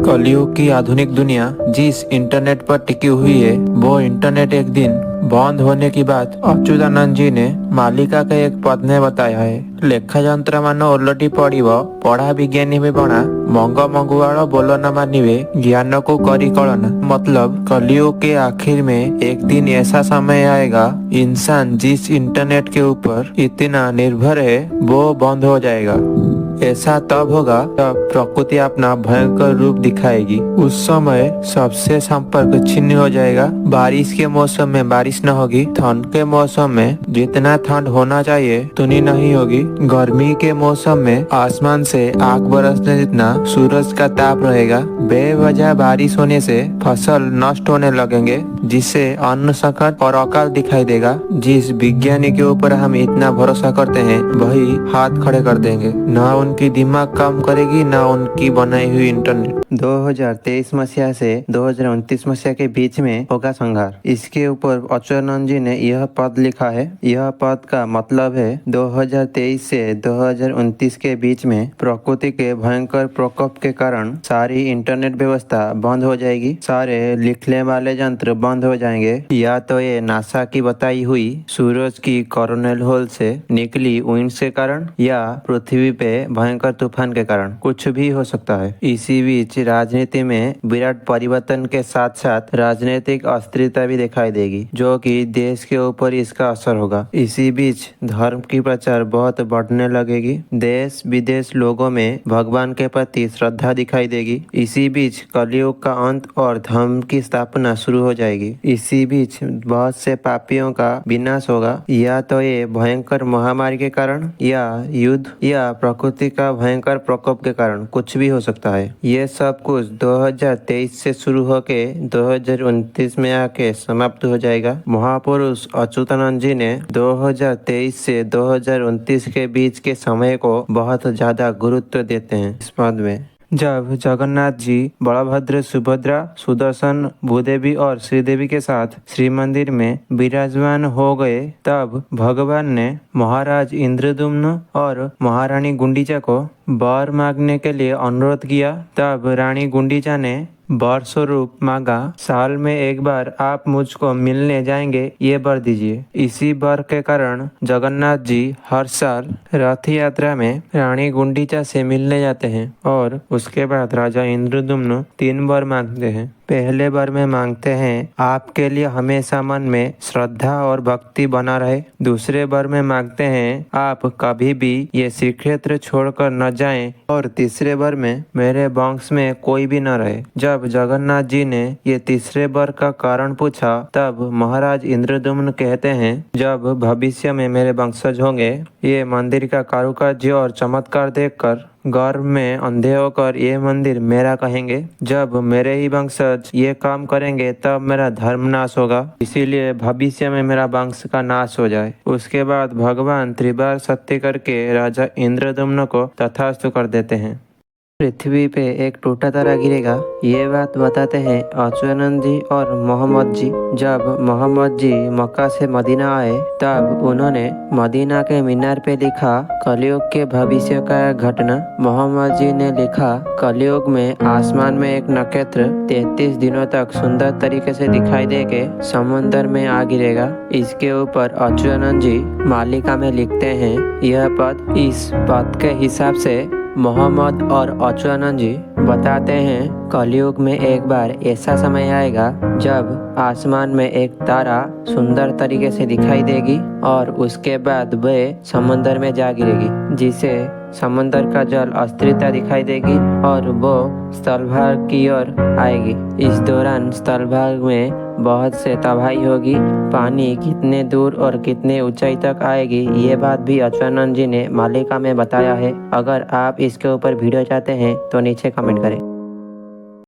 कलयुग की आधुनिक दुनिया जिस इंटरनेट पर टिकी हुई है वो इंटरनेट एक दिन बंद होने की बात अच्युतानंद जी ने मालिका के एक पद ने बताया है। लेखा यंत्र मान ओलटी पड़िब पढ़ा विज्ञानी भी बना मंग मंगुआल बोल न मानिवे ज्ञान को करी कलना। मतलब कलयुग के आखिर में एक दिन ऐसा समय आएगा इंसान जिस इंटरनेट के ऊपर इतना निर्भर है वो बंद हो जाएगा। ऐसा तब होगा जब प्रकृति अपना भयंकर रूप दिखाएगी। उस समय सबसे संपर्क छिन्न हो जाएगा। बारिश के मौसम में बारिश न होगी, ठंड के मौसम में जितना ठंड होना चाहिए उतनी नहीं होगी, गर्मी के मौसम में आसमान से आग बरसने जितना सूरज का ताप रहेगा। बेवजह बारिश होने से फसल नष्ट होने लगेंगे जिससे अन्न संकट और अकाल दिखाई देगा। जिस विज्ञानी के ऊपर हम इतना भरोसा करते हैं वही हाथ खड़े कर देंगे। न उनकी दिमाग काम करेगी न उनकी बनाई हुई इंटरनेट। 2023 मसीहा से 2029 मसीहा के बीच में होगा संघार। इसके ऊपर अच्युतानंद जी ने यह पद लिखा है। यह पद का मतलब है 2023 से 2029 के बीच में प्रकृति के भयंकर प्रकोप के कारण सारी इंटरनेट व्यवस्था बंद हो जाएगी। सारे लिखने वाले यंत्र बंद हो जाएंगे। या तो ये नासा की बताई हुई सूरज की कोरोनल होल से निकली विंड से कारण या पृथ्वी पे भयंकर तूफान के कारण, कुछ भी हो सकता है। इसी बीच राजनीति में विराट परिवर्तन के साथ साथ राजनीतिक अस्थिरता भी दिखाई देगी जो कि देश के ऊपर इसका असर होगा। इसी बीच धर्म की प्रचार बहुत बढ़ने लगेगी। देश विदेश लोगों में भगवान के प्रति श्रद्धा दिखाई देगी। इसी बीच कलयुग का अंत और धर्म की स्थापना शुरू हो जाएगी। इसी बीच बहुत से पापियों का विनाश होगा। या तो ये भयंकर महामारी के कारण या युद्ध या प्रकृति का भयंकर प्रकोप के कारण, कुछ भी हो सकता है। ये सब कुछ 2023 से शुरू होके 2029 में आके समाप्त हो जाएगा। महापुरुष अच्युतानंद जी ने 2023 से 2029 के बीच के समय को बहुत ज्यादा गुरुत्व देते हैं इस पद में। जब जगन्नाथ जी बलभद्र सुभद्रा सुदर्शन भूदेवी और श्रीदेवी के साथ श्री मंदिर में विराजमान हो गए तब भगवान ने महाराज इंद्रद्युम्न और महारानी गुंडीचा को वर मांगने के लिए अनुरोध किया। तब रानी गुंडीचा ने वर स्वरूप मांगा, साल में एक बार आप मुझको मिलने जाएंगे, ये वर दीजिए। इसी वर के कारण जगन्नाथ जी हर साल रथ यात्रा में रानी गुंडीचा से मिलने जाते हैं और उसके बाद राजा इंद्रद्युम्न 3 वर मांगते हैं। पहले वर में मांगते हैं आपके लिए हमेशा मन में श्रद्धा और भक्ति बना रहे। दूसरे वर में मांगते हैं आप कभी भी ये श्री क्षेत्र छोड़कर न जाएं। और तीसरे वर में मेरे वंश में कोई भी न रहे। जब जगन्नाथ जी ने ये तीसरे वर का कारण पूछा तब महाराज इंद्रद्युम्न कहते हैं जब भविष्य में मेरे वंशज होंगे ये मंदिर का कारुकार्य और चमत्कार देखकर गर्व में अंधे होकर ये मंदिर मेरा कहेंगे। जब मेरे ही वंशज ये काम करेंगे तब मेरा धर्म नाश होगा, इसीलिए भविष्य में मेरा वंश का नाश हो जाए। उसके बाद भगवान त्रिबार सत्य करके राजा इंद्रद्युम्न को तथास्तु कर देते हैं। पृथ्वी पे एक टूटा तारा गिरेगा, ये बात बताते हैं अच्युतानंद जी और मोहम्मद जी। जब मोहम्मद जी मक्का से मदीना आए तब उन्होंने मदीना के मीनार पे लिखा कलयुग के भविष्य का घटना। मोहम्मद जी ने लिखा कलयुग में आसमान में एक नक्षत्र 33 दिनों तक सुंदर तरीके से दिखाई देके समुद्र में आ गिरेगा। इसके ऊपर अच्युतानंद जी मालिका में लिखते हैं यह पद। इस पद के हिसाब से मोहम्मद और अच्युतानंद जी बताते हैं कलयुग में एक बार ऐसा समय आएगा जब आसमान में एक तारा सुंदर तरीके से दिखाई देगी और उसके बाद वह समुद्र में जा गिरेगी जिसे समुद्र का जल अस्थिरता दिखाई देगी और वो स्थलभाग की ओर आएगी। इस दौरान स्थलभाग में बहुत से तबाही होगी। पानी कितने दूर और कितने ऊंचाई तक आएगी ये बात भी अच्युतानंद जी ने मालिका में बताया है। अगर आप इसके ऊपर वीडियो चाहते हैं तो नीचे कमेंट करें।